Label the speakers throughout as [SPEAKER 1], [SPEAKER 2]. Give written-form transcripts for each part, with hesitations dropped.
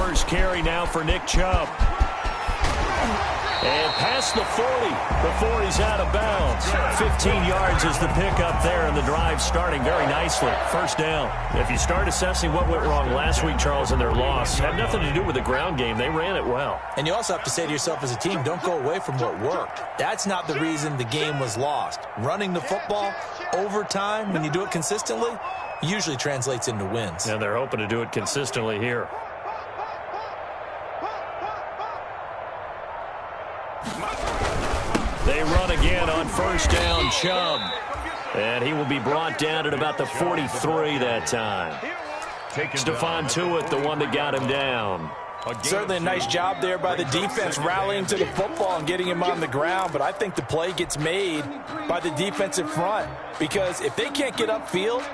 [SPEAKER 1] first carry now for Nick Chubb. And past the 40 before he's out of bounds. 15 yards is the pickup there, and the drive starting very nicely. First down. If you start assessing what went wrong last week, Charles, in their loss, had nothing to do with the ground game. They ran it well.
[SPEAKER 2] And you also have to say to yourself as a team, don't go away from what worked. That's not the reason the game was lost. Running the football over time, when you do it consistently, usually translates into wins.
[SPEAKER 1] And they're hoping to do it consistently here. They run again on first down, Chubb. And he will be brought down at about the 43 that time. Stephon Tuitt, the one that got him down.
[SPEAKER 2] Certainly a nice job there by the defense rallying to the football and getting him on the ground, but I think the play gets made by the defensive front because if they can't get upfield,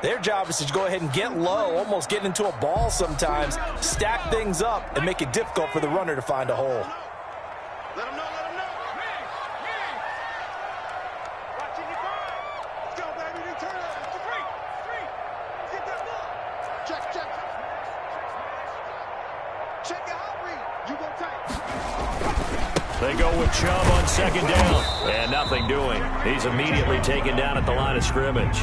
[SPEAKER 2] their job is to go ahead and get low, almost get into a ball sometimes, stack things up, and make it difficult for the runner to find a hole.
[SPEAKER 3] Let him know, let him know. Watch it, let's go, baby. Return it. It's a three. Get that ball. Check. Check it out, read. You go tight.
[SPEAKER 1] They go with Chubb on second down. And nothing doing. He's immediately taken down at the line of scrimmage.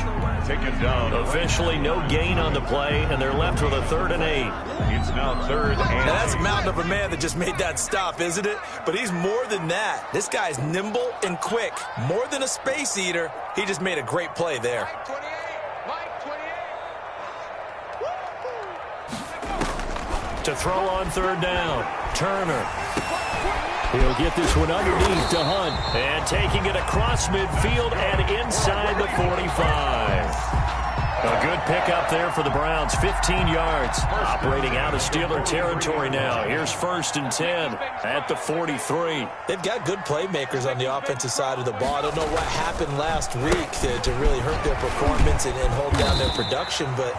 [SPEAKER 4] Taken down.
[SPEAKER 1] Officially no gain on the play, and they're left with a 3rd and 8.
[SPEAKER 4] It's now 3rd and 8.
[SPEAKER 2] Now that's a mountain of a man that just made that stop, isn't it? But he's more than that. This guy's nimble and quick. More than a space eater. He just made a great play there.
[SPEAKER 3] Mike 28.
[SPEAKER 1] To throw on 3rd down, Turner. He'll get this one underneath to Hunt. And taking it across midfield and inside the 45. A good pickup there for the Browns. 15 yards. Operating out of Steeler territory now. Here's 1st and 10 at the 43.
[SPEAKER 2] They've got good playmakers on the offensive side of the ball. I don't know what happened last week to really hurt their performance and hold down their production, but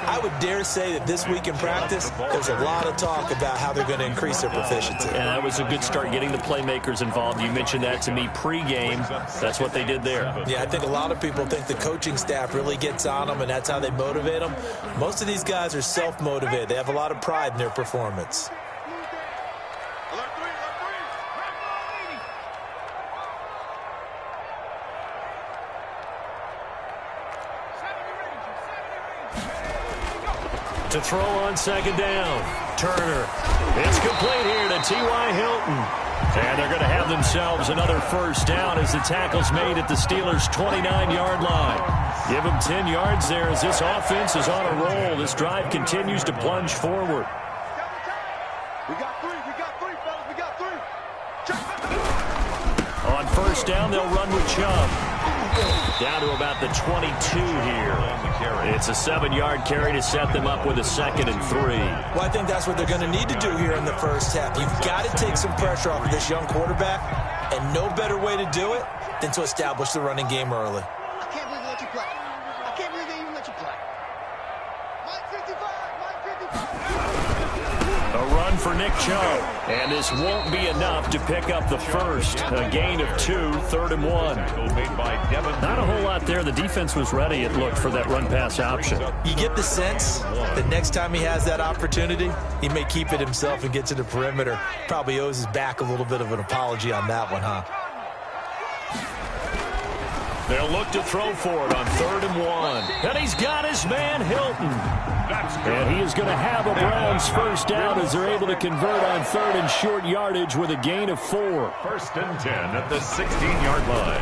[SPEAKER 2] I would dare say that this week in practice, there's a lot of talk about how they're going to increase their proficiency.
[SPEAKER 1] And that was a good start getting the playmakers involved. You mentioned that to me pregame. That's what they did there.
[SPEAKER 2] Yeah, I think a lot of people think the coaching staff really gets on them, and that's how they motivate them. Most of these guys are self-motivated. They have a lot of pride in their performance.
[SPEAKER 1] To throw on second down, Turner. It's complete here to T.Y. Hilton. And they're going to have themselves another first down as the tackle's made at the Steelers' 29-yard line. Give them 10 yards there as this offense is on a roll. This drive continues to plunge forward.
[SPEAKER 3] We got three, fellas. We got three.
[SPEAKER 1] On first down, they'll run with Chubb. Down to about the 22 here. It's a 7-yard carry to set them up with a 2nd and 3.
[SPEAKER 2] Well, I think that's what they're going to need to do here in the first half. You've got to take some pressure off of this young quarterback, and no better way to do it than to establish the running game early.
[SPEAKER 3] I can't believe they let you play. I can't believe they even let you play. Mike 55.
[SPEAKER 1] A run for Nick Chubb. And this won't be enough to pick up the first. A gain of 2, 3rd and 1. Not a whole lot there. The defense was ready, it looked, for that run-pass option.
[SPEAKER 2] You get the sense that next time he has that opportunity, he may keep it himself and get to the perimeter. Probably owes his back a little bit of an apology on that one, huh?
[SPEAKER 1] They'll look to throw for it on 3rd and 1. And he's got his man, Hilton. And he is going to have a Browns first down as they're able to convert on 3rd and short yardage with a gain of 4.
[SPEAKER 4] 1st and 10 at the 16-yard line.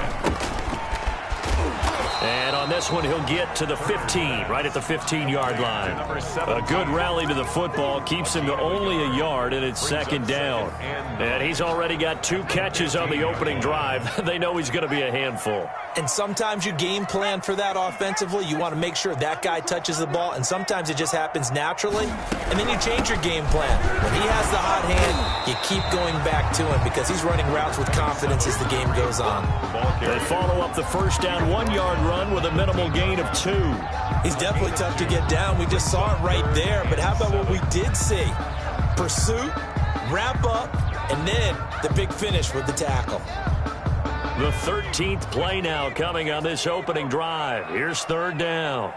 [SPEAKER 1] And on this one, he'll get to the 15, right at the 15-yard line. A good rally to the football keeps him to only a yard, and it's 2nd down. And he's already got 2 catches on the opening drive. They know he's going to be a handful.
[SPEAKER 2] And sometimes you game plan for that offensively. You want to make sure that guy touches the ball, and sometimes it just happens naturally, and then you change your game plan. When he has the hot hand, you keep going back to him because he's running routes with confidence as the game goes on.
[SPEAKER 1] They follow up the first down 1-yard run with a minimal gain of 2.
[SPEAKER 2] He's definitely tough to get down. We just saw it right there, but how about what we did see? Pursuit, wrap up, and then the big finish with the tackle.
[SPEAKER 1] The 13th play now coming on this opening drive. Here's 3rd down.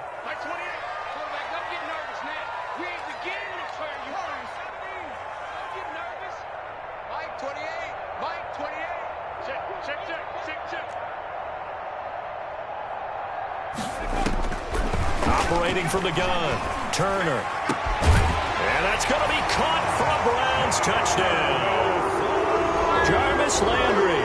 [SPEAKER 1] remaining from the gun. Turner. And that's going to be caught for a Browns touchdown. Jarvis Landry,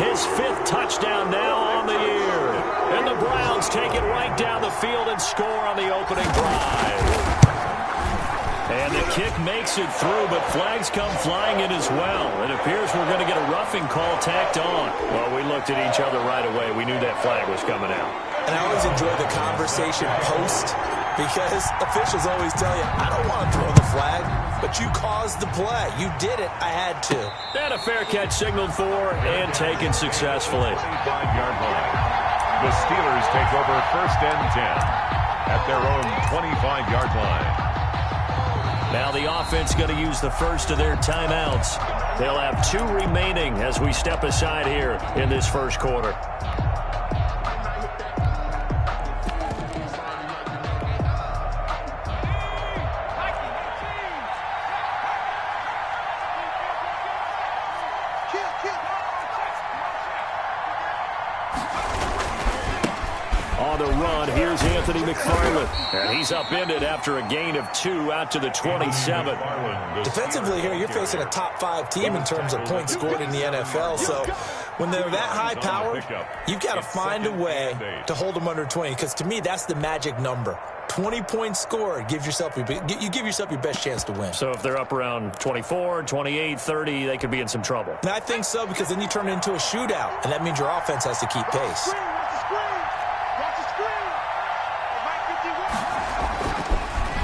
[SPEAKER 1] his 5th touchdown now on the year. And the Browns take it right down the field and score on the opening drive. And the kick makes it through, but flags come flying in as well. It appears we're going to get a roughing call tacked on. Well, we looked at each other right away. We knew that flag was coming out.
[SPEAKER 2] And I always enjoy the conversation post because officials always tell you, I don't want to throw the flag, but you caused the play. You did it. I had to.
[SPEAKER 1] And a fair catch signaled for and taken successfully.
[SPEAKER 4] 25-yard line. The Steelers take over 1st and 10 at their own 25-yard line.
[SPEAKER 1] Now the offense going to use the first of their timeouts. They'll have 2 remaining as we step aside here in this first quarter. On the run, here's Anthony McFarland. And he's upended after a gain of 2 out to the 27.
[SPEAKER 2] Defensively here, you're facing a top 5 team in terms of points scored in the NFL. So when they're that high powered, you've got to find a way to hold them under 20. Because to me, that's the magic number. 20 points scored, you give yourself your best chance to win.
[SPEAKER 1] So if they're up around 24, 28, 30, they could be in some trouble.
[SPEAKER 2] And I think so, because then you turn it into a shootout, and that means your offense has to keep pace.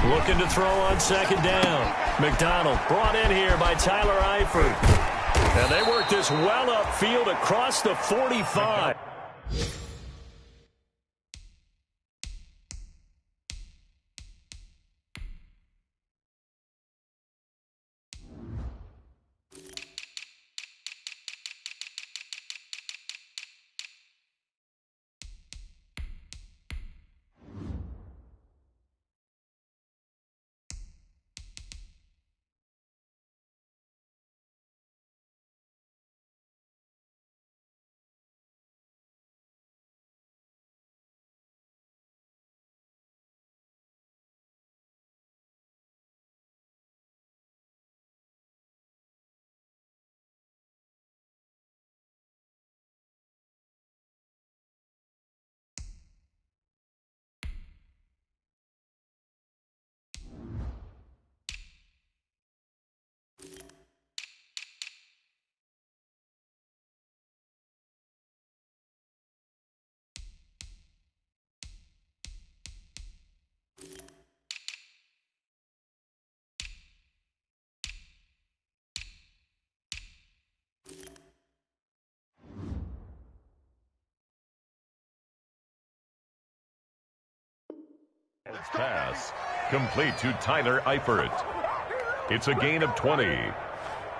[SPEAKER 1] Looking to throw on 2nd down. McDonald brought in here by Tyler Eifert. And they work this well upfield across the 45.
[SPEAKER 4] Pass complete to Tyler Eifert. It's a gain of 20.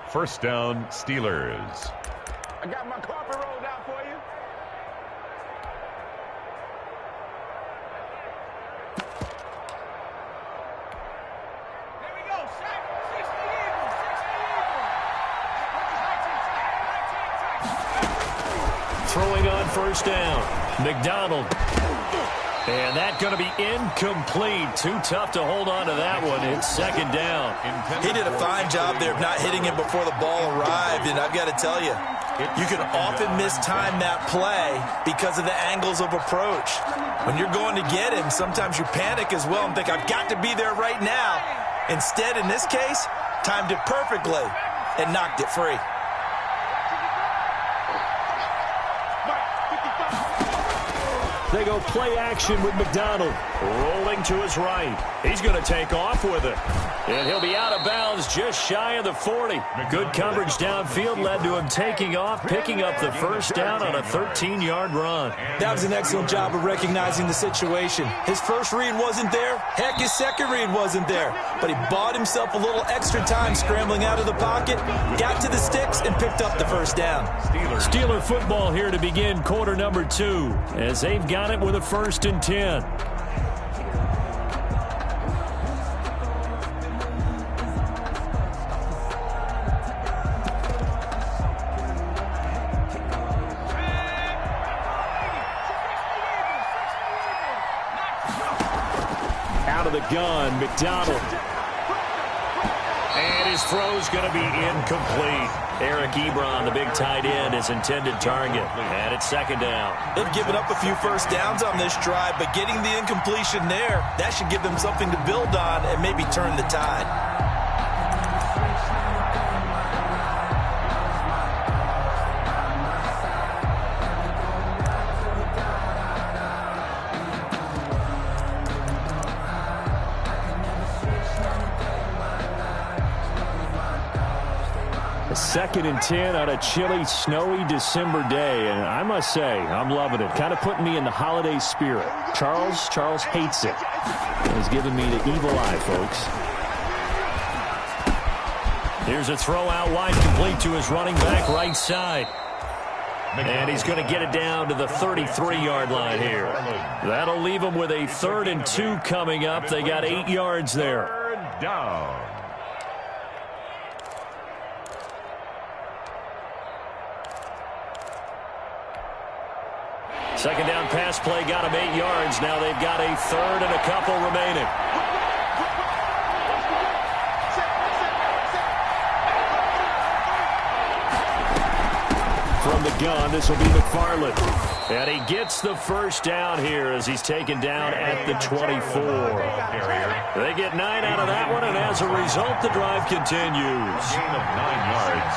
[SPEAKER 4] 1st down, Steelers.
[SPEAKER 3] I got my carpet rolled out for you. There we go, Shaq. 60 Eagles.
[SPEAKER 1] Throwing on 1st down. McDonald. And that's going to be incomplete. Too tough to hold on to that one. It's 2nd down.
[SPEAKER 2] He did a fine job there of not hitting it before the ball arrived. And I've got to tell you, you can often mistime that play because of the angles of approach. When you're going to get him, sometimes you panic as well and think, I've got to be there right now. Instead, in this case, timed it perfectly and knocked it free.
[SPEAKER 1] They go play action with McDonald. Rolling to his right. He's going to take off with it. And he'll be out of bounds just shy of the 40. Good coverage downfield led to him taking off, picking up the 1st down on a 13-yard run.
[SPEAKER 2] That was an excellent job of recognizing the situation. His first read wasn't there. Heck, his second read wasn't there. But he bought himself a little extra time scrambling out of the pocket, got to the sticks, and picked up the 1st down.
[SPEAKER 1] Steeler football here to begin quarter number 2 as they've got it with a 1st and 10. gun, McDonald. And his throw's going to be incomplete. Eric Ebron, the big tight end, his intended target. And it's second down.
[SPEAKER 2] They've given up a few first downs on this drive, but getting the incompletion there, that should give them something to build on and maybe turn the tide.
[SPEAKER 1] Second and 10 on a chilly, snowy December day, and I must say, I'm loving it. Kind of putting me in the holiday spirit. Charles hates it. He's giving me the evil eye, folks. Here's a throw out wide, complete to his running back right side. And he's going to get it down to the 33-yard line here. That'll leave him with a 3rd and 2 coming up. They got 8 yards there.
[SPEAKER 4] Third down.
[SPEAKER 1] Second down pass play got him 8 yards. Now they've got a 3rd and a couple remaining. From the gun, this will be McFarland. And he gets the first down here as he's taken down at the 24. They get 9 out of that one, and as a result, the drive continues.
[SPEAKER 4] Gain of 9 yards.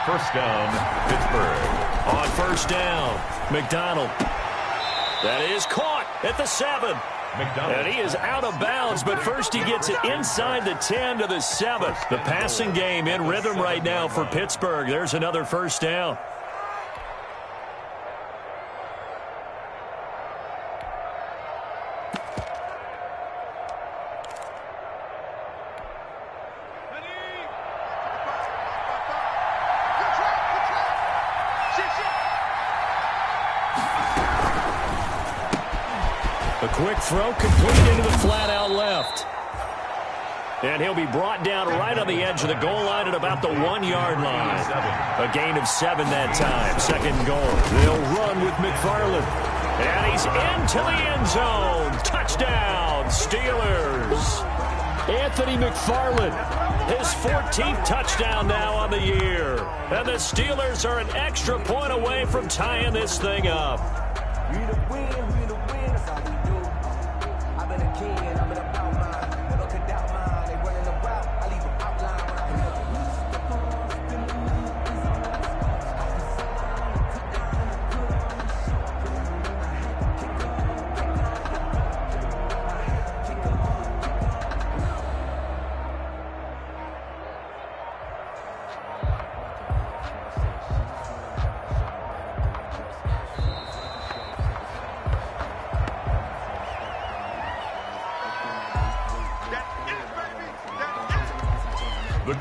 [SPEAKER 4] First down, Pittsburgh.
[SPEAKER 1] On first down, McDonald. That is caught at the 7. And he is out of bounds, but first he gets it inside the 10 to the 7. The passing game in rhythm right now for Pittsburgh. There's another first down. A quick throw complete into the flat out left. And he'll be brought down right on the edge of the goal line at about the 1-yard line. A gain of 7 that time. Second and goal. They'll run with McFarland. And he's into the end zone. Touchdown, Steelers. Anthony McFarland, his 14th touchdown now on the year. And the Steelers are an extra point away from tying this thing up.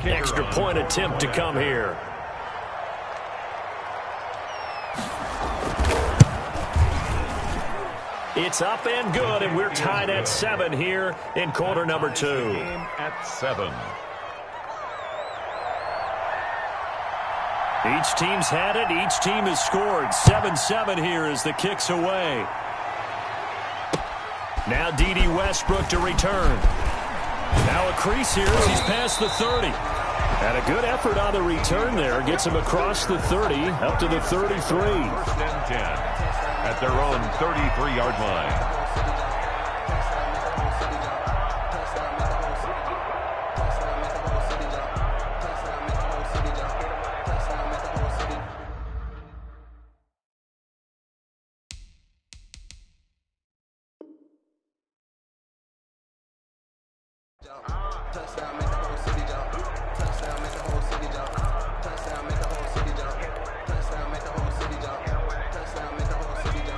[SPEAKER 1] Extra point attempt to come here. It's up and good, and we're tied at 7 here in quarter number 2.
[SPEAKER 4] At 7.
[SPEAKER 1] Each team's had it. Each team has scored. 7-7 here as the kick's away. Now D.D. Westbrook to return. Now a crease here as he's past the 30. And a good effort on the return there. Gets him across the 30 up to the 33.
[SPEAKER 4] First and 10 at their own 33-yard line.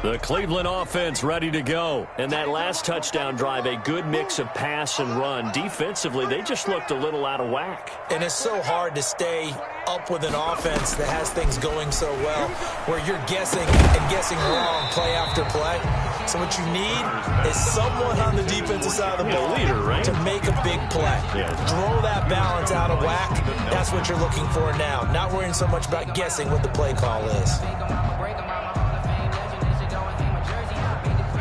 [SPEAKER 1] The Cleveland offense ready to go. And that last touchdown drive, a good mix of pass and run. Defensively, they just looked a little out of whack.
[SPEAKER 2] And it's so hard to stay up with an offense that has things going so well, where you're guessing and guessing wrong play after play. So what you need is someone on the defensive side of the ball to make a big play. Throw that balance out of whack. That's what you're looking for now. Not worrying so much about guessing what the play call is.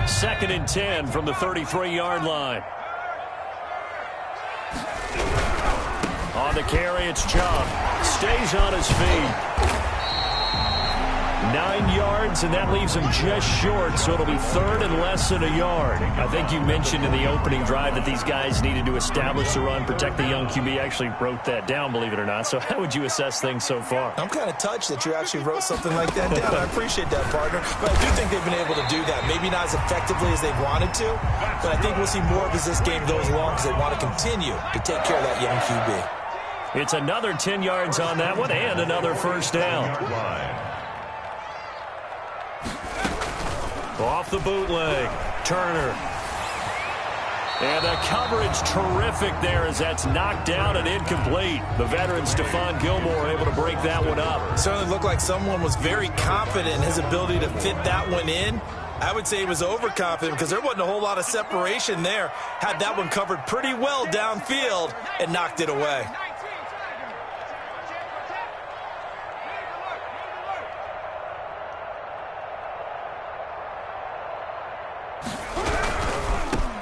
[SPEAKER 1] Second and 10 from the 33-yard line. On the carry, it's Chubb. Stays on his feet. 9 yards, and that leaves him just short, so it'll be third and less than a yard. I think you mentioned in the opening drive that these guys needed to establish the run, protect the young QB. I actually wrote that down, believe it or not. So how would you assess things so far?
[SPEAKER 2] I'm kind of touched that you actually wrote something like that down. I appreciate that, partner. But I do think they've been able to do that. Maybe not as effectively as they wanted to, but I think we'll see more of as this game goes along because they want to continue to take care of that young QB.
[SPEAKER 1] It's another 10 yards on that one and another first down. Off the bootleg, Turner. And the coverage terrific there as that's knocked down and incomplete. The veteran Stephon Gilmore able to break that one up.
[SPEAKER 2] Certainly looked like someone was very confident in his ability to fit that one in. I would say he was overconfident because there wasn't a whole lot of separation there. Had that one covered pretty well downfield and knocked it away.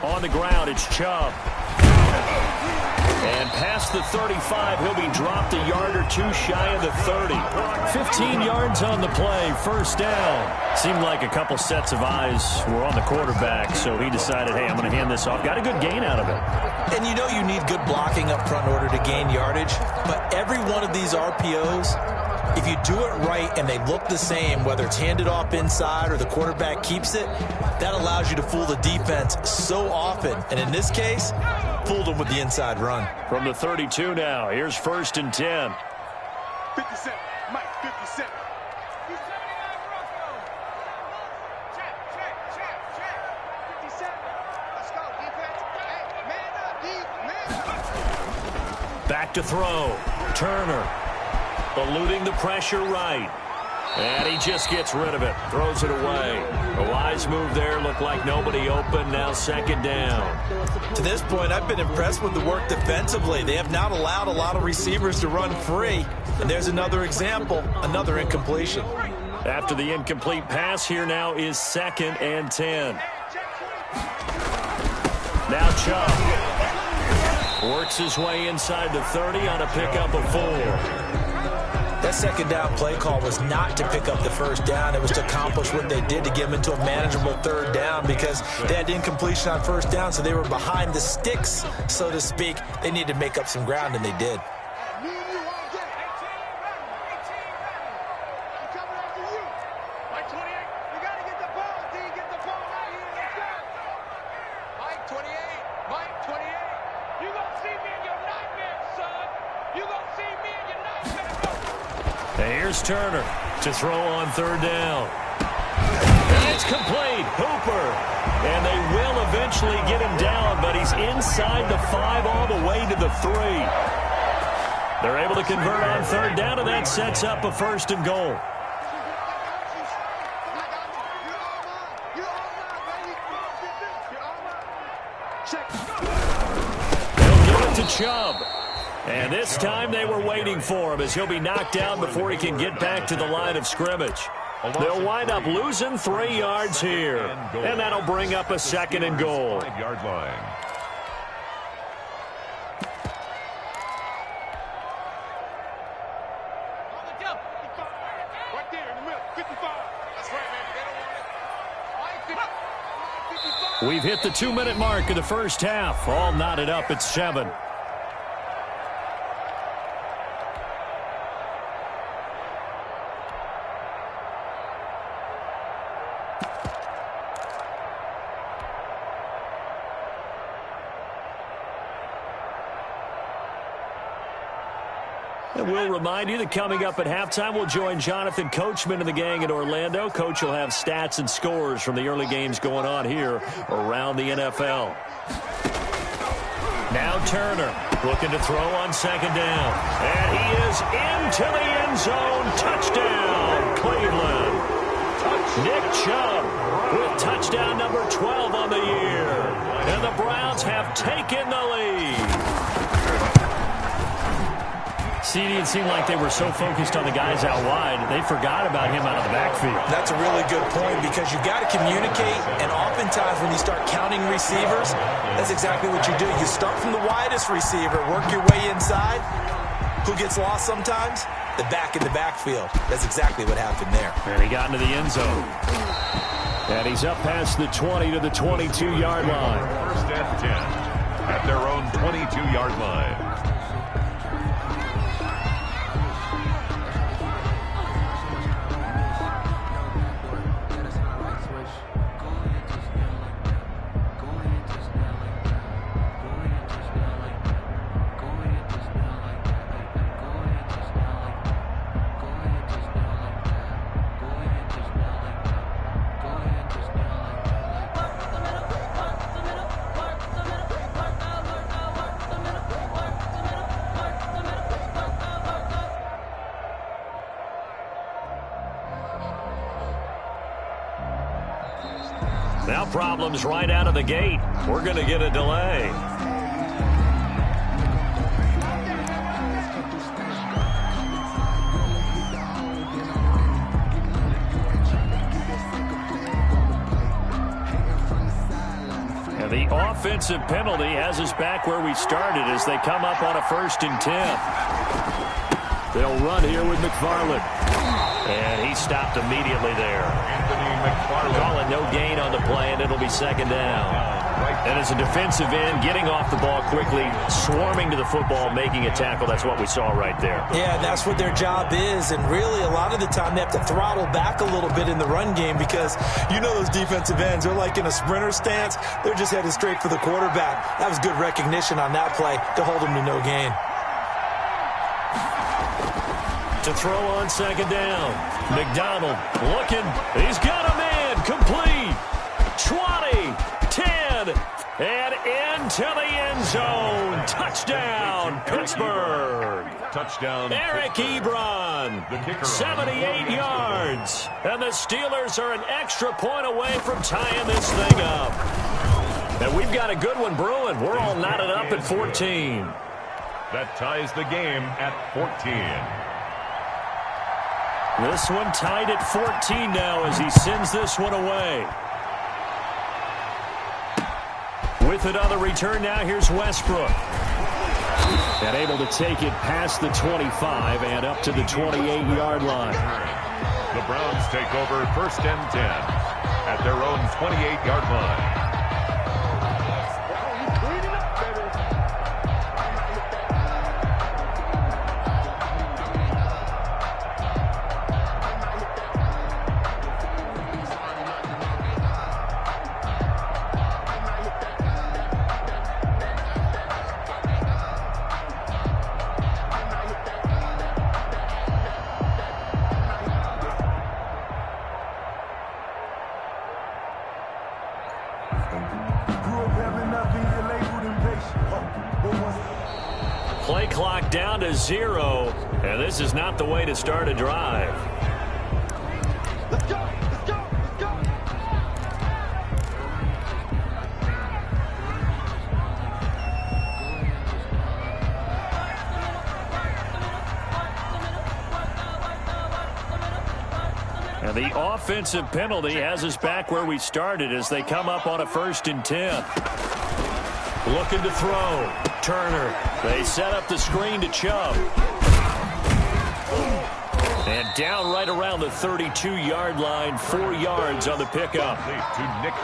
[SPEAKER 1] On the ground, it's Chubb. And past the 35, he'll be dropped a yard or two shy of the 30. 15 yards on the play, first down. Seemed like a couple sets of eyes were on the quarterback, so he decided, hey, I'm going to hand this off. Got a good gain out of it.
[SPEAKER 2] And you know you need good blocking up front in order to gain yardage, but every one of these RPOs, if you do it right and they look the same, whether it's handed off inside or the quarterback keeps it, that allows you to fool the defense so often. And in this case, fooled them with the inside run.
[SPEAKER 1] From the 32 now, here's first and 10.
[SPEAKER 3] 57, Mike, 57. Let's go, defense. Hey, man up, D, man up.
[SPEAKER 1] Back to throw. Turner. Eluding the pressure right. And he just gets rid of it. Throws it away. A wise move there. Looked like nobody open. Now second down.
[SPEAKER 2] To this point, I've been impressed with the work defensively. They have not allowed a lot of receivers to run free. And there's another example, another incompletion.
[SPEAKER 1] After the incomplete pass, here now is second and 10. Now Chubb works his way inside the 30 on a pickup of 4.
[SPEAKER 2] That second down play call was not to pick up the first down. It was to accomplish what they did to get them into a manageable third down because they had incompletion on first down, so they were behind the sticks, so to speak. They needed to make up some ground, and they did.
[SPEAKER 1] Here's Turner to throw on third down. And it's complete. Hooper. And they will eventually get him down, but he's inside the 5 all the way to the 3. They're able to convert on third down, and that sets up a first and goal. They'll give it to Chubb. And this time they were waiting for him as he'll be knocked down before he can get back to the line of scrimmage. They'll wind up losing 3 yards here. And that'll bring up a second and goal.
[SPEAKER 4] 5-yard line.
[SPEAKER 3] Right there in the middle, 55. That's right, man. They don't want it.
[SPEAKER 1] We've hit the 2-minute mark of the first half. All knotted up at 7. And we'll remind you that coming up at halftime, we'll join Jonathan Coachman and the gang in Orlando. Coach will have stats and scores from the early games going on here around the NFL. Now Turner looking to throw on second down. And he is into the end zone. Touchdown, Cleveland. Nick Chubb with touchdown number 12 on the year. And the Browns have taken the lead. CD, it seemed like they were so focused on the guys out wide, they forgot about him out of the backfield.
[SPEAKER 2] That's a really good point because you got to communicate, and oftentimes when you start counting receivers, that's exactly what you do. You start from the widest receiver, work your way inside. Who gets lost sometimes? The back in the backfield. That's exactly what happened there.
[SPEAKER 1] And he got into the end zone. And he's up past the 20 to the 22-yard line.
[SPEAKER 4] First and 10 at their own 22-yard line.
[SPEAKER 1] Now problems right out of the gate. We're going to get a delay. And the offensive penalty has us back where we started as they come up on a 1st and 10. They'll run here with McFarland. And he stopped immediately there. Calling no gain on the play, and it'll be 2nd down. And as a defensive end, getting off the ball quickly, swarming to the football, making a tackle, that's what we saw right there.
[SPEAKER 2] Yeah, that's what their job is, and really a lot of the time they have to throttle back a little bit in the run game because you know those defensive ends, they're like in a sprinter stance. They're just headed straight for the quarterback. That was good recognition on that play to hold them to no gain.
[SPEAKER 1] To throw on 2nd down. McDonald looking. He's got a man. Complete. 20, 10, and into the end zone. Touchdown, Pittsburgh.
[SPEAKER 4] Touchdown,
[SPEAKER 1] Eric Ebron. 78 yards. And the Steelers are an extra point away from tying this thing up. And we've got a good one brewing. We're all knotted up at 14.
[SPEAKER 4] That ties the game at 14.
[SPEAKER 1] This one tied at 14 now as he sends this one away. With it on the return now, here's Westbrook. And able to take it past the 25 and up to the 28-yard line.
[SPEAKER 4] The Browns take over 1st and 10 at their own 28-yard line.
[SPEAKER 1] Play clock down to 0, and this is not the way to start a drive.
[SPEAKER 3] Let's go! Let's go! Let's go!
[SPEAKER 1] And the offensive penalty has us back where we started as they come up on a 1st and 10. Looking to throw. Turner. They set up the screen to Chubb. And down right around the 32-yard line, 4 yards on the pickup.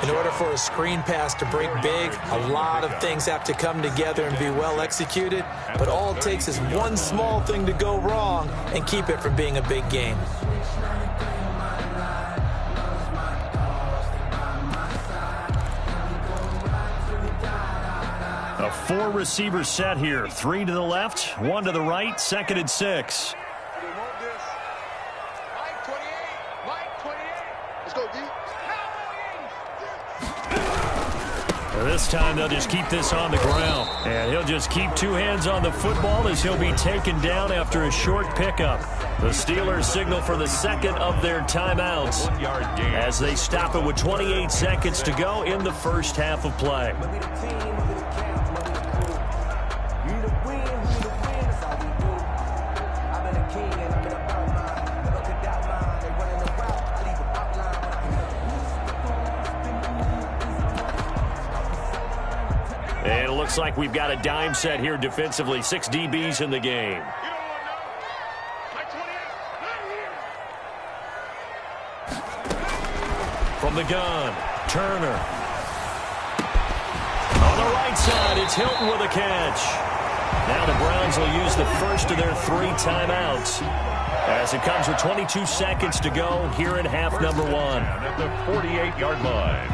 [SPEAKER 2] In order for a screen pass to break big, a lot of things have to come together and be well executed. But all it takes is one small thing to go wrong and keep it from being a big gain.
[SPEAKER 1] A 4-receiver set here. 3 to the left, 1 to the right, 2nd and 6.
[SPEAKER 3] They want this. Mike 28. Mike 28. Let's go, D.
[SPEAKER 1] This time they'll just keep this on the ground. And he'll just keep 2 hands on the football as he'll be taken down after a short pickup. The Steelers signal for the 2nd of their timeouts as they stop it with 28 seconds to go in the first half of play. looks like we've got a dime set here defensively. 6 DBs in the game. From the gun, Turner. On the right side, it's Hilton with a catch. Now the Browns will use the first of their 3 timeouts as it comes with 22 seconds to go here in half number 1.
[SPEAKER 4] At the 48-yard line.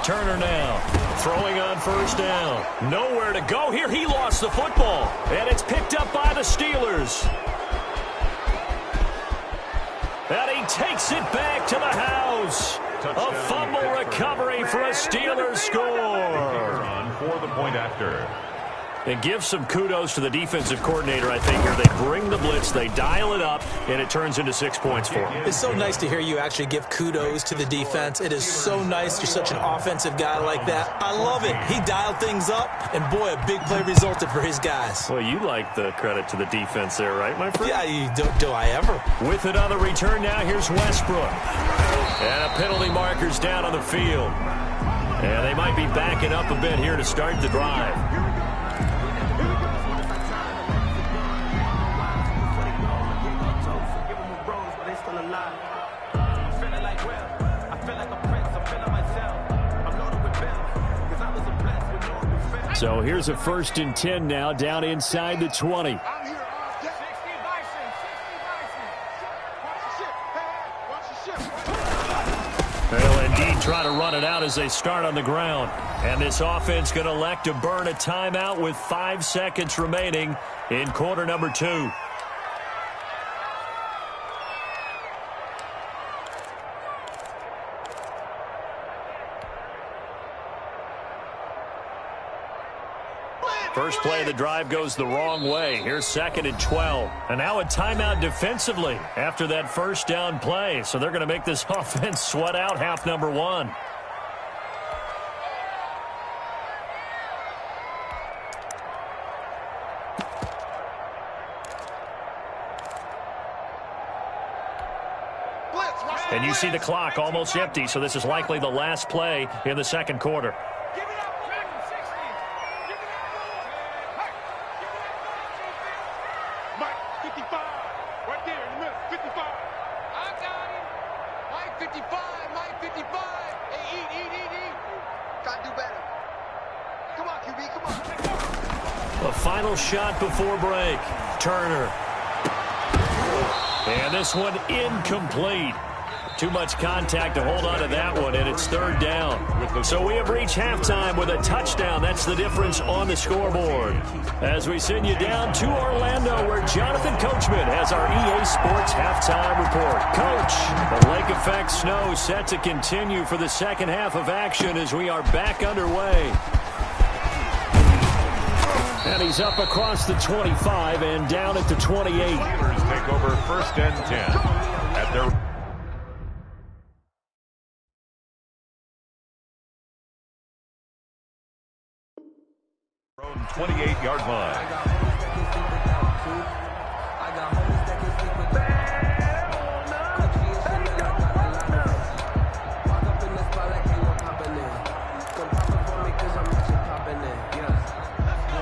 [SPEAKER 1] Turner now, throwing on first down. Nowhere to go here. He lost the football, and it's picked up by the Steelers. And he takes it back to the house. A fumble recovery for a Steelers score.
[SPEAKER 4] For the point after.
[SPEAKER 1] And give some kudos to the defensive coordinator, I think, here. They bring the blitz, they dial it up, and it turns into 6 points for them.
[SPEAKER 2] It's so nice to hear you actually give kudos to the defense. It is so nice. You're such an offensive guy like that. I love it. He dialed things up, and boy, a big play resulted for his guys.
[SPEAKER 1] Well, you like the credit to the defense there, right, my friend?
[SPEAKER 2] Yeah, do I ever?
[SPEAKER 1] With it on the return now, here's Westbrook. And a penalty marker's down on the field. And they might be backing up a bit here to start the drive. So here's a 1st and 10 now, down inside the 20. They'll indeed try to run it out as they start on the ground. And this offense going to elect to burn a timeout with 5 seconds remaining in quarter number 2. First play of the drive goes the wrong way. Here's 2nd and 12. And now a timeout defensively after that first down play. So they're going to make this offense sweat out half number 1. And you see the clock almost empty, so this is likely the last play in the second quarter. A final shot before break. Turner. And this one incomplete. Too much contact to hold on to that one, and it's 3rd down. So we have reached halftime with a touchdown. That's the difference on the scoreboard. As we send you down to Orlando, where Jonathan Coachman has our EA Sports halftime report. Coach, the lake effect snow set to continue for the second half of action as we are back underway. And he's up across the 25 and down at the 28.
[SPEAKER 4] Steelers take over 1st and 10 at their 28-yard line.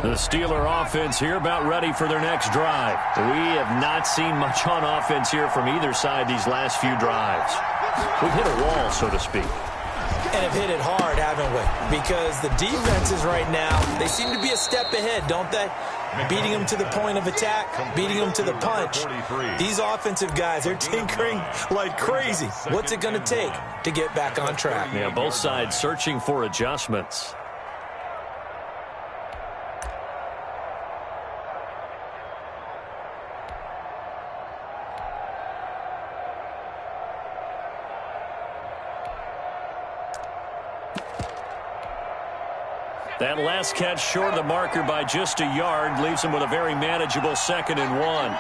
[SPEAKER 1] The Steeler offense here about ready for their next drive. We have not seen much on offense here from either side these last few drives. We've hit a wall, so to speak.
[SPEAKER 2] And have hit it hard, haven't we? Because the defenses right now, they seem to be a step ahead, don't they? Beating them to the point of attack, beating them to the punch. These offensive guys, they're tinkering like crazy. What's it going to take to get back on track?
[SPEAKER 1] Yeah, both sides searching for adjustments. That last catch short of the marker by just a yard leaves him with a very manageable 2nd and 1.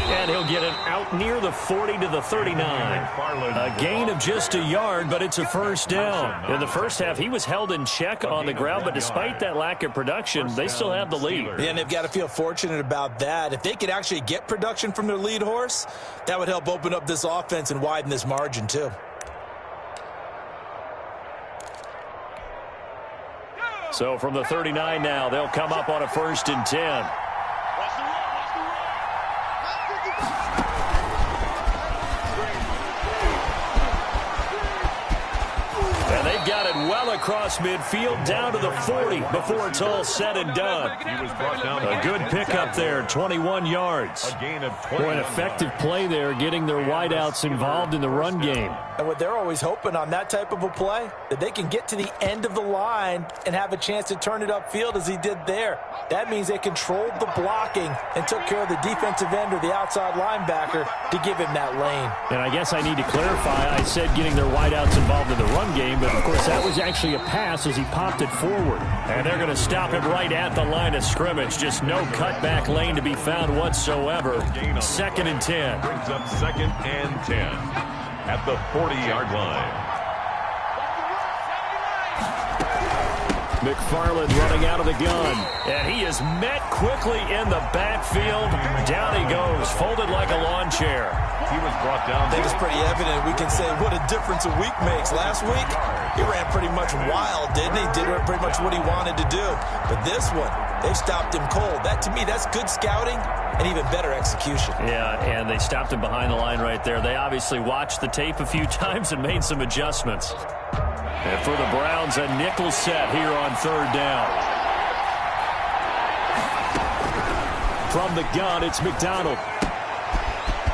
[SPEAKER 1] And he'll get it out near the 40 to the 39. A gain of just a yard, but it's a first down. In the first half, he was held in check on the ground, but despite that lack of production, they still have the lead.
[SPEAKER 2] Yeah, and they've got to feel fortunate about that. If they could actually get production from their lead horse, that would help open up this offense and widen this margin too.
[SPEAKER 1] So from the 39 now, they'll come up on a 1st and 10. And they've got it well across midfield down to the 40 before it's all said and done.
[SPEAKER 4] He was brought down.
[SPEAKER 1] A good pickup there, 21 yards.
[SPEAKER 4] A gain of 20.
[SPEAKER 1] Boy, an effective play there, getting their wideouts involved in the run game.
[SPEAKER 2] And what they're always hoping on that type of a play, that they can get to the end of the line and have a chance to turn it upfield as he did there. That means they controlled the blocking and took care of the defensive end or the outside linebacker to give him that lane.
[SPEAKER 1] And I guess I need to clarify, I said getting their wideouts involved in the run game, but of course that was actually a pass as he popped it forward. And they're going to stop him right at the line of scrimmage. Just no cutback lane to be found whatsoever. 2nd and 10.
[SPEAKER 4] Brings up 2nd and 10 at the 40-yard line.
[SPEAKER 1] McFarland running out of the gun. And he is met quickly in the backfield. Down he goes, folded like a lawn chair.
[SPEAKER 4] He was brought down.
[SPEAKER 2] I think it's pretty evident. We can say what a difference a week makes. Last week, he ran pretty much wild, didn't he? Did pretty much what he wanted to do. But this one, they stopped him cold. That, to me, that's good scouting and even better execution.
[SPEAKER 1] Yeah, and they stopped him behind the line right there. They obviously watched the tape a few times and made some adjustments. And for the Browns, a nickel set here on 3rd down. From the gun, it's McDonald.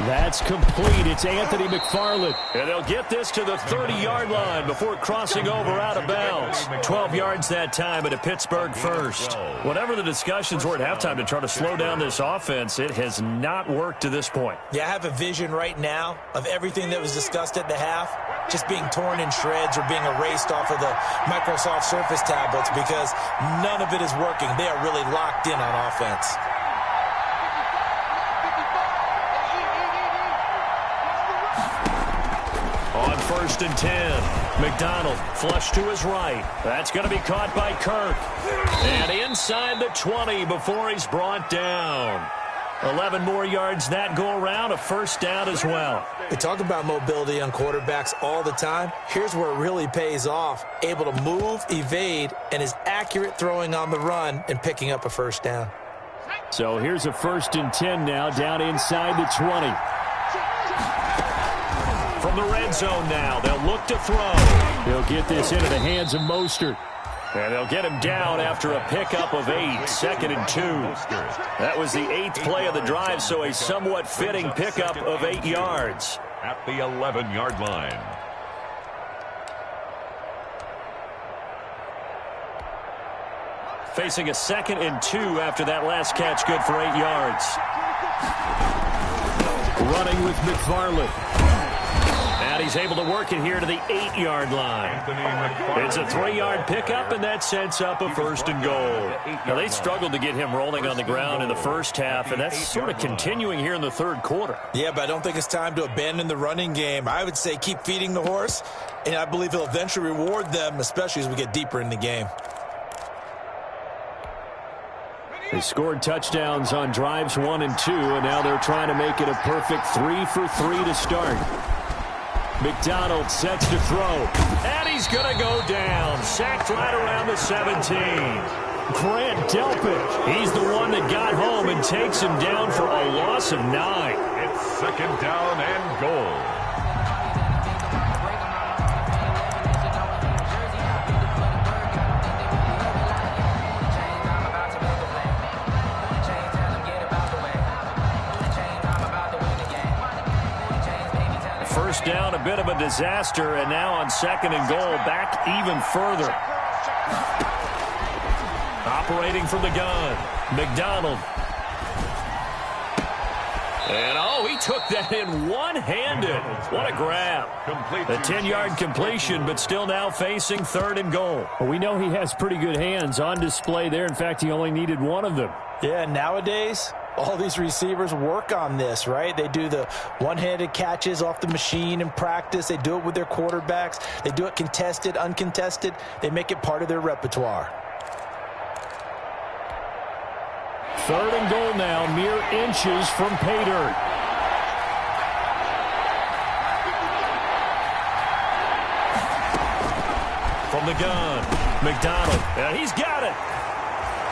[SPEAKER 1] That's complete. It's Anthony McFarland. And they'll get this to the 30-yard line before crossing over out of bounds. 12 yards that time at a Pittsburgh first. Whatever the discussions were at halftime to try to slow down this offense, it has not worked to this point.
[SPEAKER 2] Yeah, I have a vision right now of everything that was discussed at the half just being torn in shreds or being erased off of the Microsoft Surface tablets because none of it is working. They are really locked in on offense.
[SPEAKER 1] On 1st and 10, McDonald flush to his right. That's going to be caught by Kirk. And inside the 20 before he's brought down. 11 more yards that go around, a 1st down as well.
[SPEAKER 2] We talk about mobility on quarterbacks all the time. Here's where it really pays off. Able to move, evade, and is accurate throwing on the run and picking up a 1st down.
[SPEAKER 1] So here's a 1st and 10 now down inside the 20. From the red zone now, they'll look to throw. They'll get this into the hands of Mostert. And they'll get him down after a pickup of 8, 2nd and 2. That was the 8th play of the drive, so a somewhat fitting pickup of 8 yards.
[SPEAKER 4] At the 11-yard line.
[SPEAKER 1] Facing a 2nd and 2 after that last catch, good for 8 yards. Running with McFarland. And he's able to work it here to the 8-yard line. It's a 3-yard pickup, and that sets up a 1st and goal. Now, they struggled to get him rolling on the ground in the first half, and that's sort of continuing here in the 3rd quarter.
[SPEAKER 2] Yeah, but I don't think it's time to abandon the running game. I would say keep feeding the horse, and I believe he'll eventually reward them, especially as we get deeper in the game.
[SPEAKER 1] They scored touchdowns on drives 1 and 2, and now they're trying to make it a perfect 3 for 3 to start. McDonald sets to throw, and he's going to go down. Sacked right around the 17. Grant Delpit, he's the one that got home and takes him down for a loss of 9.
[SPEAKER 4] It's 2nd down and goal.
[SPEAKER 1] First down, a bit of a disaster, and now on 2nd and goal, back even further. Operating from the gun, McDonald. And, oh, he took that in one-handed. What a grab. A 10-yard completion, but still now facing 3rd and goal.
[SPEAKER 5] Well, we know he has pretty good hands on display there. In fact, he only needed one of them.
[SPEAKER 2] Yeah, nowadays, all these receivers work on this, right? They do the one-handed catches off the machine in practice. They do it with their quarterbacks. They do it contested, uncontested. They make it part of their repertoire.
[SPEAKER 5] 3rd and goal now, mere inches from pay dirt.
[SPEAKER 1] From the gun, McDonald, and he's got it.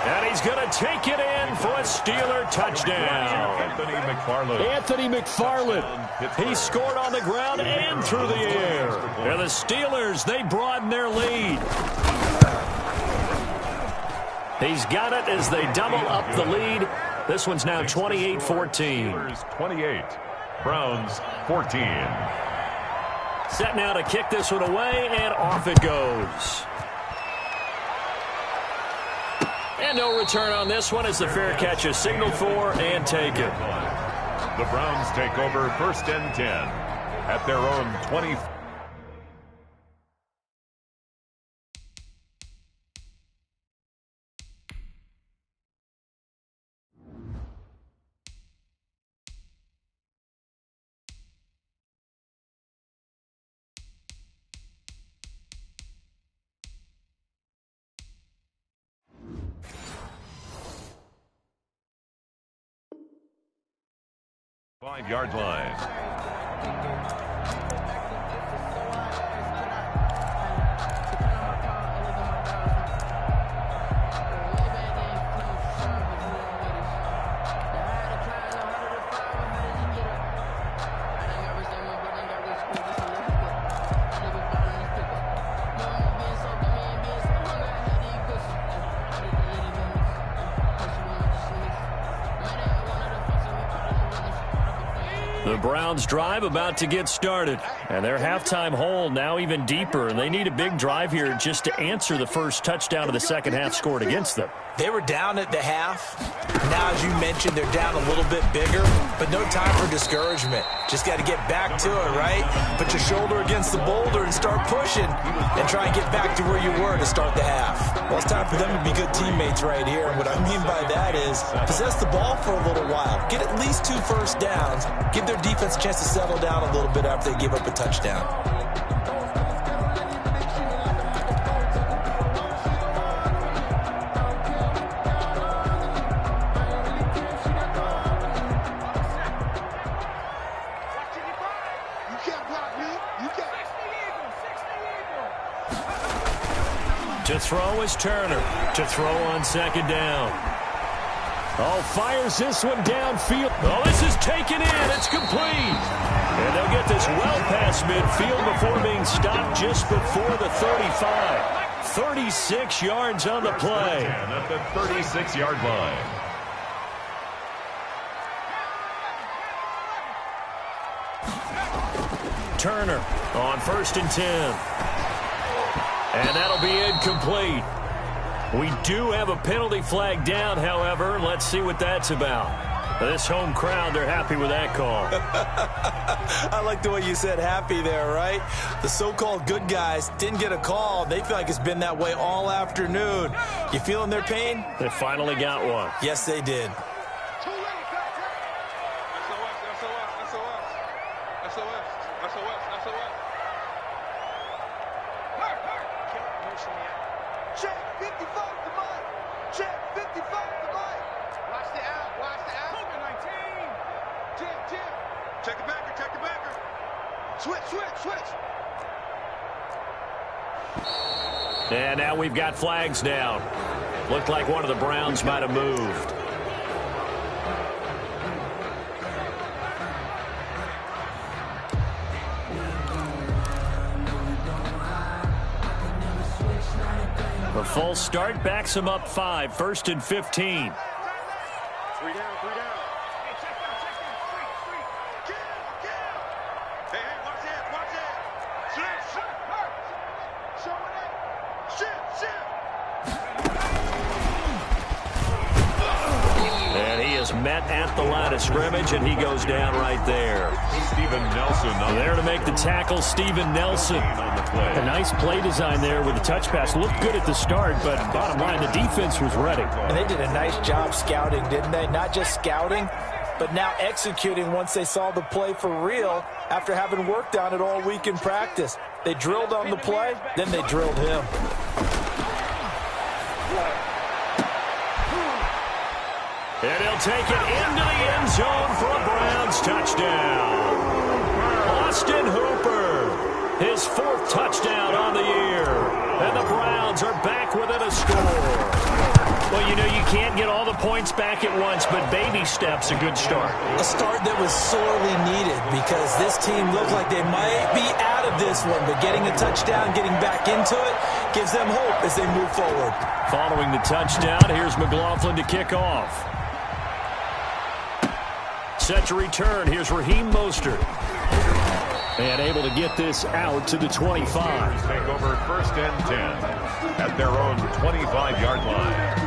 [SPEAKER 1] And he's going to take it in for a Steeler touchdown.
[SPEAKER 4] Anthony McFarland.
[SPEAKER 1] He scored on the ground and through the air. And the Steelers, they broaden their lead. He's got it as they double up the lead. This one's now 28-14.
[SPEAKER 4] Steelers 28, Browns 14.
[SPEAKER 1] Set now to kick this one away, and off it goes. And no return on this one as the fair catch is signaled for and taken.
[SPEAKER 4] The Browns take over 1st and 10 at their own 20. Five-yard line.
[SPEAKER 1] The Browns drive about to get started. And their halftime hole now even deeper. And they need a big drive here just to answer the first touchdown of the second half scored against them.
[SPEAKER 2] They were down at the half. Now, as you mentioned, they're down a little bit bigger, but no time for discouragement. Just got to get back to it, right? Put your shoulder against the boulder and start pushing and try and get back to where you were to start the half. Well, it's time for them to be good teammates right here. And what I mean by that is possess the ball for a little while. Get at least 2 first downs. Give their defense a chance to settle down a little bit after they give up a touchdown.
[SPEAKER 1] To throw is Turner. To throw on second down. Oh, fires this one downfield. Oh, this is taken in. It's complete. And they'll get this well past midfield before being stopped just before the 35. 36 yards on the play.
[SPEAKER 4] At the 36-yard line.
[SPEAKER 1] Turner on 1st and 10. And that'll be incomplete. We do have a penalty flag down, however. Let's see what that's about. This home crowd, they're happy with that call.
[SPEAKER 2] I like the way you said happy there, right? The so-called good guys didn't get a call. They feel like it's been that way all afternoon. You feeling their pain?
[SPEAKER 1] They finally got one.
[SPEAKER 2] Yes, they did.
[SPEAKER 1] And now we've got flags down. Looked like one of the Browns might have moved. The false start backs him up 5, 1st and 15.
[SPEAKER 3] 3 down. Hey, check down. 3. Hey, watch it. Shift.
[SPEAKER 1] And he is met at the line of scrimmage, and he goes down right there.
[SPEAKER 4] Steven Nelson
[SPEAKER 1] there to make the tackle, Steven Nelson.
[SPEAKER 5] A nice play design there with the touch pass. Looked good at the start, but bottom line, the defense was ready.
[SPEAKER 2] And they did a nice job scouting, didn't they? Not just scouting, but now executing once they saw the play for real after having worked on it all week in practice. They drilled on the play, then they drilled him.
[SPEAKER 1] And he'll take it into the end zone for a Browns touchdown. Austin Hooper, his 4th touchdown on the year. And the Browns are back within a score. Well, you know, you can't get all the points back at once, but baby steps, a good start.
[SPEAKER 2] A start that was sorely needed because this team looked like they might be out of this one, but getting a touchdown, getting back into it, gives them hope as they move forward.
[SPEAKER 1] Following the touchdown, here's McLaughlin to kick off. Set to return, here's Raheem Mostert. And able to get this out to the 25.
[SPEAKER 4] Take over 1st and 10 at their own 25-yard line.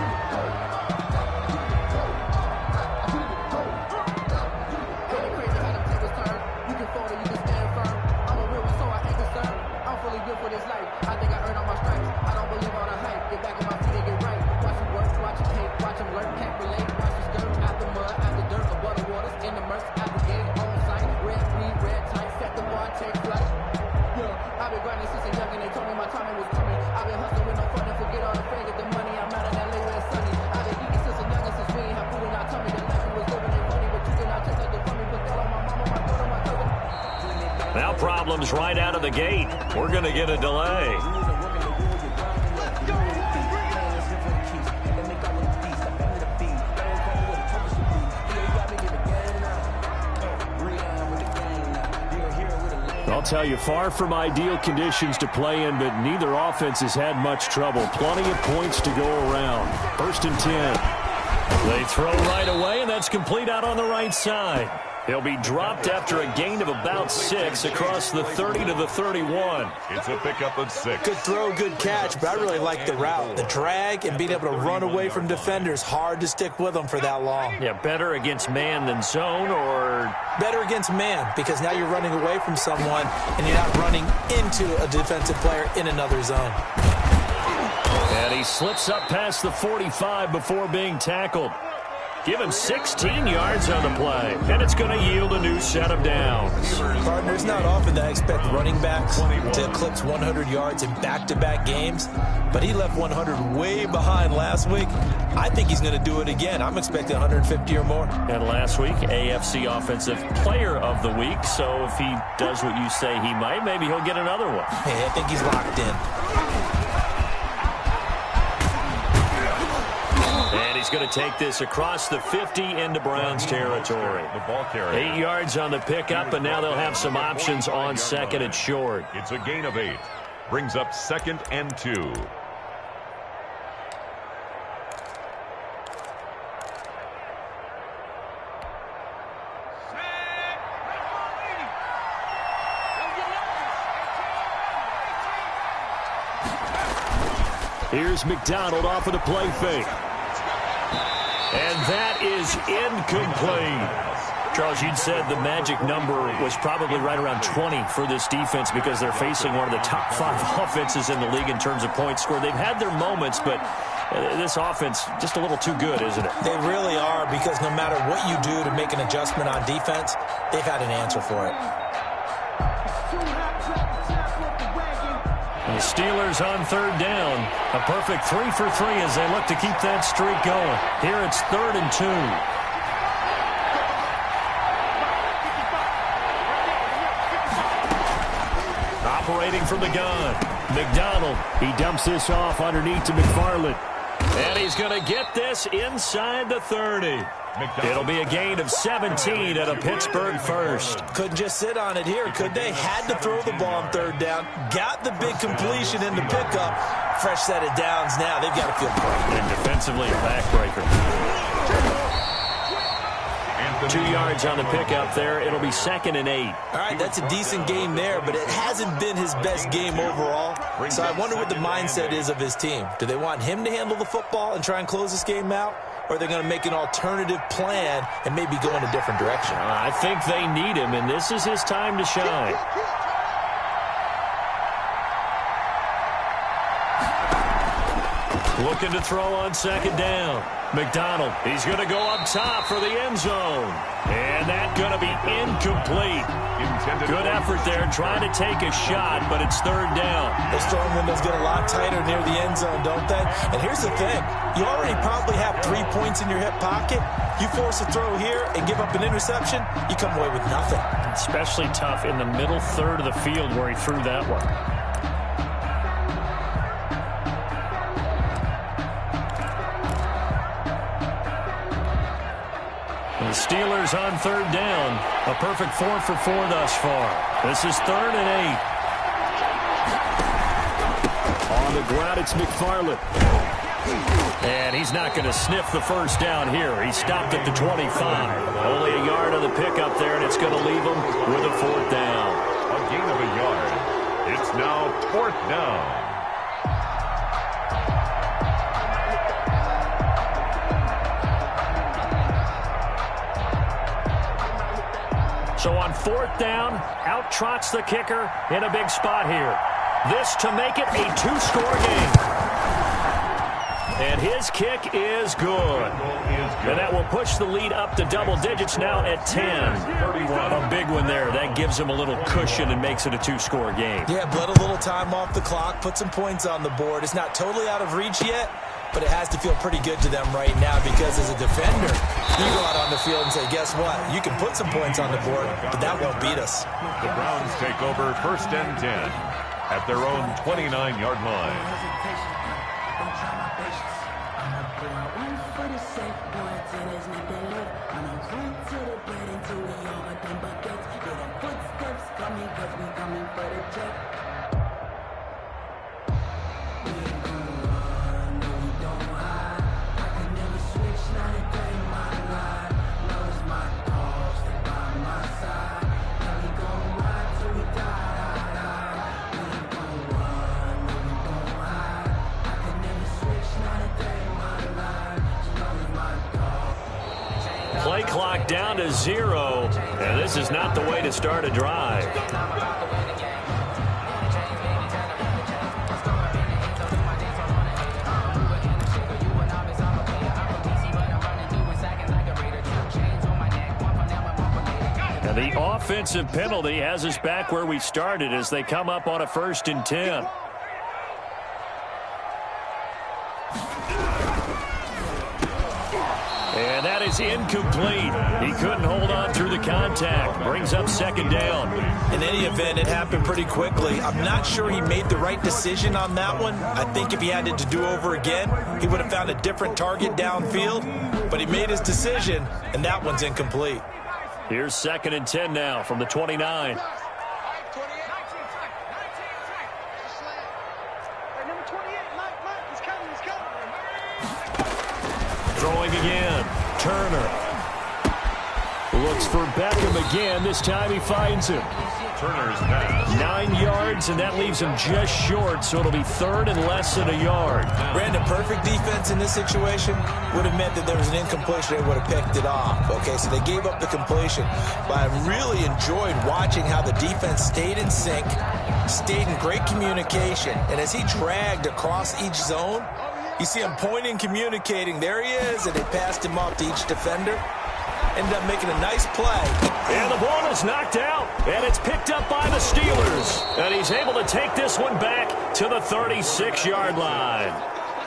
[SPEAKER 1] Now problems right out of the gate. We're going to get a delay. I'll tell you, far from ideal conditions to play in, but neither offense has had much trouble. Plenty of points to go around. 1st and 10. They throw right away, and that's complete out on the right side. He'll be dropped after a gain of about 6 across the 30 to the 31.
[SPEAKER 4] It's a pickup of 6.
[SPEAKER 2] Good throw, good catch, but I really like the route. The drag and being able to run away from defenders, hard to stick with them for that long.
[SPEAKER 1] Yeah, better against man than zone, or
[SPEAKER 2] better against man, because now you're running away from someone and you're not running into a defensive player in another zone.
[SPEAKER 1] And he slips up past the 45 before being tackled. Give him 16 yards on the play, and it's going to yield a new set of downs.
[SPEAKER 2] Partner, it's not often that I expect running backs to eclipse 100 yards in back-to-back games, but he left 100 way behind last week. I think he's going to do it again. I'm expecting 150 or more.
[SPEAKER 1] And last week, AFC Offensive Player of the Week, so if he does what you say he might, maybe he'll get another one.
[SPEAKER 2] Hey, I think he's locked in.
[SPEAKER 1] And he's going to take this across the 50 into Browns territory.
[SPEAKER 4] The ball carrier.
[SPEAKER 1] 8 yards on the pickup, and now they'll have some options on 2nd and short.
[SPEAKER 4] It's a gain of 8. Brings up 2nd and 2.
[SPEAKER 5] Here's McDonald off of the play fake.
[SPEAKER 1] And that is incomplete. Charles, you'd said the magic number was probably right around 20 for this defense because they're facing one of the top 5 offenses in the league in terms of points scored. They've had their moments, but this offense just a little too good, isn't it?
[SPEAKER 2] They really are, because no matter what you do to make an adjustment on defense, they've had an answer for it.
[SPEAKER 1] The Steelers on 3rd down. A perfect 3 for 3 as they look to keep that streak going. Here it's 3rd and 2. Operating from the gun. McDonald.
[SPEAKER 5] He dumps this off underneath to McFarland.
[SPEAKER 1] And he's going to get this inside the 30. It'll be a gain of 17 at a Pittsburgh first.
[SPEAKER 2] Couldn't just sit on it here, could they? Had to throw the ball on 3rd down. Got the big completion in the pickup. Fresh set of downs now. They've got to feel great.
[SPEAKER 1] And defensively, a backbreaker. 2 yards on the pickup there. It'll be 2nd and 8.
[SPEAKER 2] All right, that's a decent game there, but it hasn't been his best game overall. So I wonder what the mindset is of his team. Do they want him to handle the football and try and close this game out? or they're going to make an alternative plan and maybe go in a different direction?
[SPEAKER 5] I think they need him, and this is his time to shine. Looking to throw on second down. McDonald, he's going to go up top for the end zone. And that's going to be incomplete. Good effort there trying to take a shot, but it's third down.
[SPEAKER 2] Those throwing windows get a lot tighter near the end zone, don't they? And here's the thing. You already probably have 3 points in your hip pocket. You force a throw here and give up an interception, you come away with nothing.
[SPEAKER 5] Especially tough in the middle third of the field where he threw that one. The Steelers on third down. A perfect 4 for 4 thus far. This is 3rd and 8. On the ground, it's McFarland. And he's not going to sniff the first down here. He stopped at the 25. Only a yard on the pickup there, and it's going to leave him with a 4th down.
[SPEAKER 4] A gain of a yard. It's now 4th down.
[SPEAKER 5] So on 4th down, out trots the kicker in a big spot here. This to make it a 2-score game. And his kick is good. And that will push the lead up to double digits now at 10. A big one there. That gives him a little cushion and makes it a 2-score game.
[SPEAKER 2] Yeah, bled a little time off the clock, put some points on the board. It's not totally out of reach yet, but it has to feel pretty good to them right now because as a defender, you go out on the field and say, guess what? You can put some points on the board, but that won't beat us.
[SPEAKER 4] The Browns take over 1st and 10 at their own 29-yard line.
[SPEAKER 5] Play clock down to 0, and this is not the way to start a drive. And the offensive penalty has us back where we started as they come up on a 1st and 10. And that is incomplete. He couldn't hold on through the contact. Brings up 2nd down.
[SPEAKER 2] In any event, it happened pretty quickly. I'm not sure he made the right decision on that one. I think if he had it to do over again, he would have found a different target downfield. But he made his decision, and that one's incomplete.
[SPEAKER 5] Here's 2nd and 10 now from the 29. Throwing again. Turner. Looks for Beckham again. This time he finds him.
[SPEAKER 4] Turner's pass.
[SPEAKER 5] 9 yards, and that leaves him just short, so it'll be 3rd and less than a yard.
[SPEAKER 2] Brandon, perfect defense in this situation would have meant that there was an incompletion. They would have picked it off. Okay, so they gave up the completion. But I really enjoyed watching how the defense stayed in sync, stayed in great communication, and as he dragged across each zone, you see him pointing, communicating. There he is, and they passed him off to each defender. Ended up making a nice play.
[SPEAKER 5] And the ball is knocked out, and it's picked up by the Steelers. And he's able to take this one back to the 36-yard line.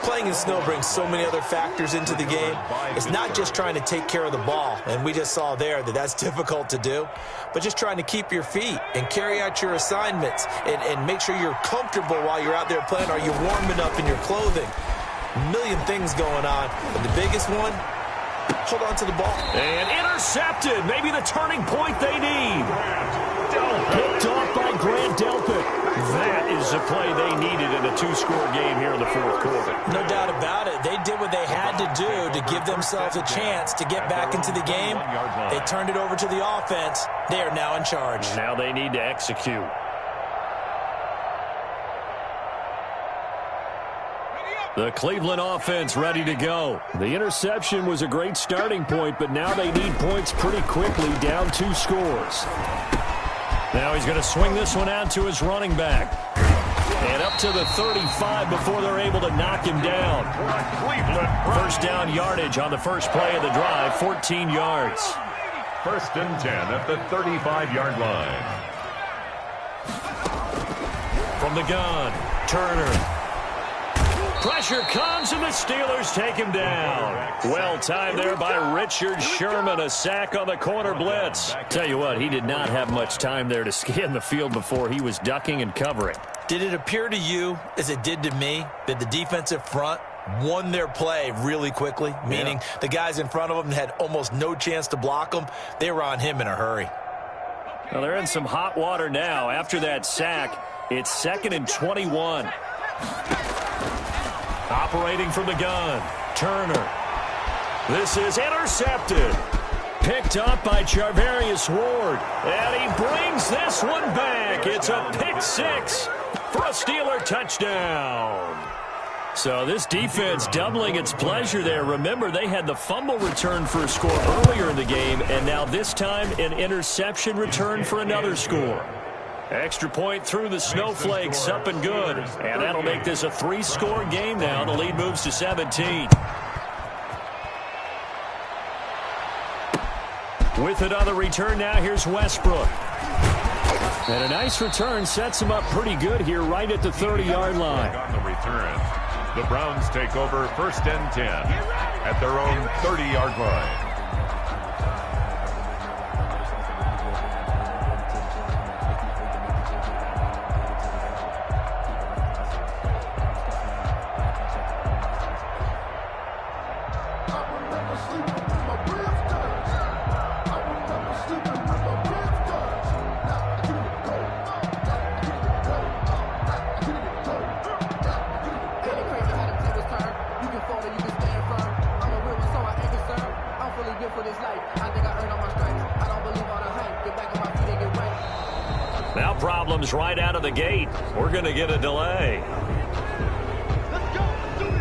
[SPEAKER 2] Playing in snow brings so many other factors into the game. It's not just trying to take care of the ball, and we just saw there that that's difficult to do, but just trying to keep your feet and carry out your assignments and make sure you're comfortable while you're out there playing. Are you warm enough in your clothing? A million things going on, but the biggest one, hold on to the ball.
[SPEAKER 5] And intercepted. Maybe the turning point they need. Picked off by Grant Delpit. That is the play they needed in a 2-score game here in the 4th quarter.
[SPEAKER 2] No doubt about it. They did what they had to do to give themselves a chance to get back into the game. They turned it over to the offense. They are now in charge.
[SPEAKER 5] Now they need to execute.
[SPEAKER 3] Ready up,
[SPEAKER 5] The Cleveland offense ready to go. The interception was a great starting point, but now they need points pretty quickly, down 2 scores. Now he's going to swing this one out to his running back. And up to the 35 before they're able to knock him down. First down yardage on the first play of the drive, 14 yards.
[SPEAKER 4] First and 10 at the 35-yard line.
[SPEAKER 5] From the gun, Turner. Pressure comes, and the Steelers take him down. Well timed there by Richard Sherman, a sack on the corner blitz. Tell you what, he did not have much time there to scan the field before he was ducking and covering.
[SPEAKER 2] Did it appear to you, as it did to me, that the defensive front won their play really quickly? Meaning the guys in front of them had almost no chance to block them. They were on him in a hurry.
[SPEAKER 5] Well, they're in some hot water now. After that sack, it's 2nd and 21. Operating from the gun, Turner. This is intercepted. Picked up by Charvarius Ward. And he brings this one back. It's a pick 6 for a Steeler touchdown. So this defense doubling its pleasure there. Remember, they had the fumble return for a score earlier in the game, and now this time an interception return for another score. Extra point through the snowflakes, up and good. And that'll make this a 3-score game now. The lead moves to 17. With it on the return now, here's Westbrook. And a nice return sets him up pretty good here right at the 30-yard line.
[SPEAKER 4] On the return, the Browns take over first and 10 at their own 30-yard line.
[SPEAKER 5] Now problems right out of the gate. We're going to get a delay.
[SPEAKER 3] Let's go. Let's do it.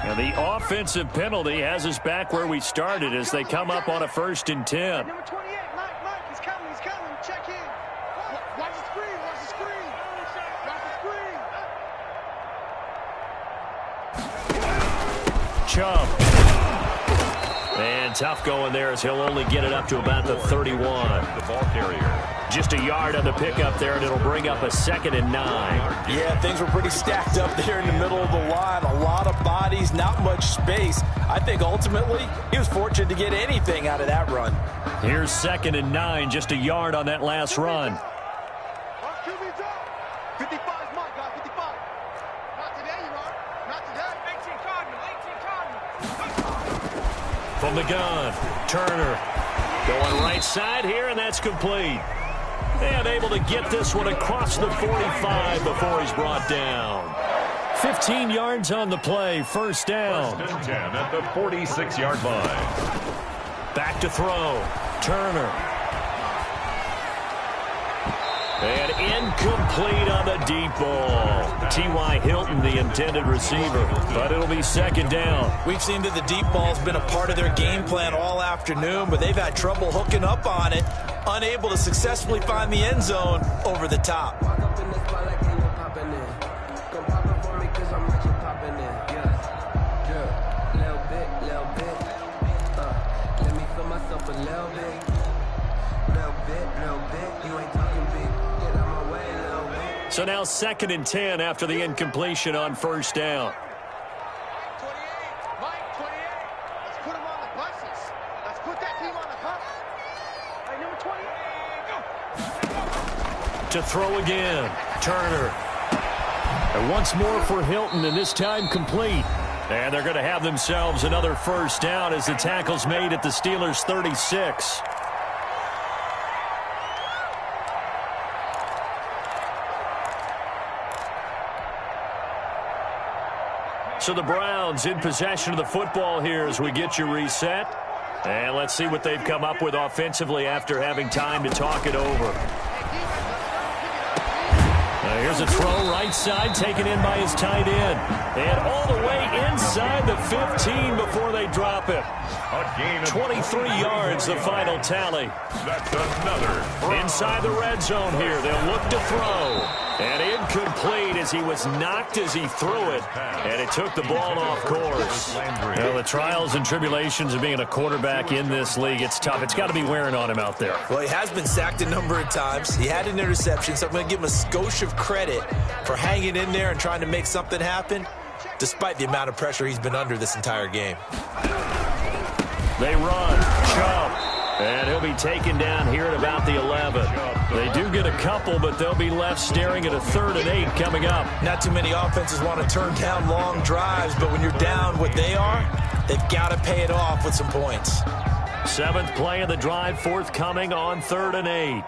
[SPEAKER 5] And the offensive penalty has us back where we started as they come up on a 1st and 10.
[SPEAKER 3] Number 28, Mike, he's coming, check in. Watch the screen, watch the screen. Watch the screen.
[SPEAKER 5] Chubb. And tough going there as he'll only get it up to about the 31.
[SPEAKER 4] The ball carrier.
[SPEAKER 5] Just a yard on the pickup there, and it'll bring up a 2nd and 9.
[SPEAKER 2] Yeah, things were pretty stacked up there in the middle of the line. A lot of bodies, not much space. I think ultimately he was fortunate to get anything out of that run.
[SPEAKER 5] Here's 2nd and 9, just a yard on that last run.
[SPEAKER 3] 55 is Mike, guys, 55. Not today, you are. Not today. 18 Cardinal.
[SPEAKER 5] From the gun, Turner. Going right side here, and that's complete. And able to get this one across the 45 before he's brought down. 15 yards on the play, first down.
[SPEAKER 4] First and 10 at the 46-yard line.
[SPEAKER 5] Back to throw, Turner. And incomplete on the deep ball. T.Y. Hilton, the intended receiver, but it'll be 2nd down.
[SPEAKER 2] We've seen that the deep ball's been a part of their game plan all afternoon, but they've had trouble hooking up on it, unable to successfully find the end zone over the top.
[SPEAKER 5] So now 2nd and 10 after the incompletion on first down.
[SPEAKER 3] Mike, 28. Let's put him on the buses. Let's put that team on the hop. Hey, number 28. Go.
[SPEAKER 5] To throw again, Turner. And once more for Hilton, and this time complete. And they're going to have themselves another first down as the tackle's made at the Steelers' 36. So the Browns in possession of the football here as we get you reset. And let's see what they've come up with offensively after having time to talk it over. Here's a throw right side, taken in by his tight end. And all the way inside the 15 before they drop it. 23 yards, the final tally.
[SPEAKER 4] That's another.
[SPEAKER 5] Inside the red zone here, they'll look to throw. And incomplete as he was knocked as he threw it. And it took the ball off course. Well, the trials and tribulations of being a quarterback in this league, it's tough. It's got to be wearing on him out there.
[SPEAKER 2] Well, he has been sacked a number of times. He had an interception, so I'm going to give him a skosh of credit for hanging in there and trying to make something happen, despite the amount of pressure he's been under this entire game.
[SPEAKER 5] They run, Chubb, and he'll be taken down here at about the 11. They do get a couple, but they'll be left staring at a 3rd and 8 coming up.
[SPEAKER 2] Not too many offenses want to turn down long drives, but when you're down what they are, they've got to pay it off with some points.
[SPEAKER 5] 7th play of the drive, forthcoming on 3rd and 8.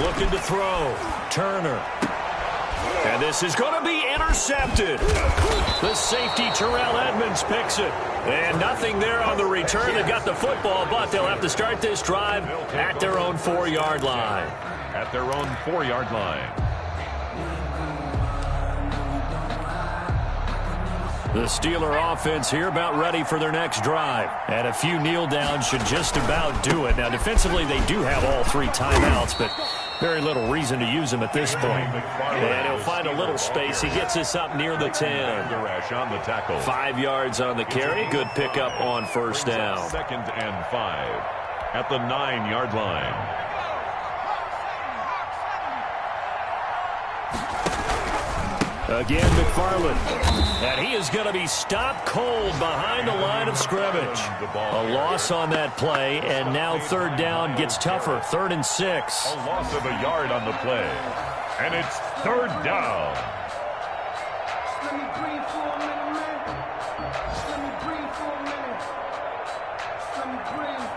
[SPEAKER 5] Looking to throw. Turner. And this is going to be intercepted. The safety, Terrell Edmonds, picks it. And nothing there on the return. They got the football, but they'll have to start this drive at their own 4-yard line.
[SPEAKER 4] At their own 4-yard line.
[SPEAKER 5] The Steeler offense here about ready for their next drive. And a few kneel downs should just about do it. Now, defensively, they do have all 3 timeouts, but very little reason to use them at this point. And he'll find a little space. He gets us up near the 10. 5 yards on the carry. Good pickup on first down.
[SPEAKER 4] 2nd and 5 at the 9-yard line.
[SPEAKER 5] Again, McFarland. And he is going to be stopped cold behind the line of scrimmage. A loss on that play, and now 3rd down gets tougher. 3rd and 6.
[SPEAKER 4] A loss of a yard on the play. And it's 3rd down.
[SPEAKER 3] Let me breathe for a minute, man. Let me breathe for a minute. Let me breathe.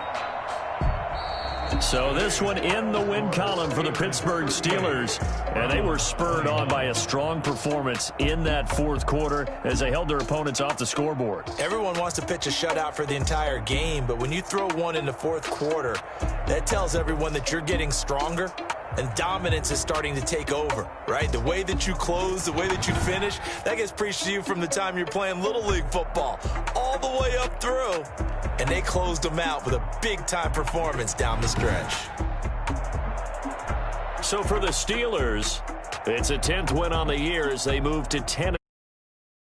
[SPEAKER 5] So this one in the win column for the Pittsburgh Steelers. And they were spurred on by a strong performance in that 4th quarter as they held their opponents off the scoreboard.
[SPEAKER 2] Everyone wants to pitch a shutout for the entire game, but when you throw one in the 4th quarter, that tells everyone that you're getting stronger and dominance is starting to take over, right? The way that you close, the way that you finish, that gets preached to you from the time you're playing Little League football all the way up through. And they closed them out with a big-time performance down the stretch.
[SPEAKER 5] So for the Steelers, it's a 10th win on the year as they move to 10.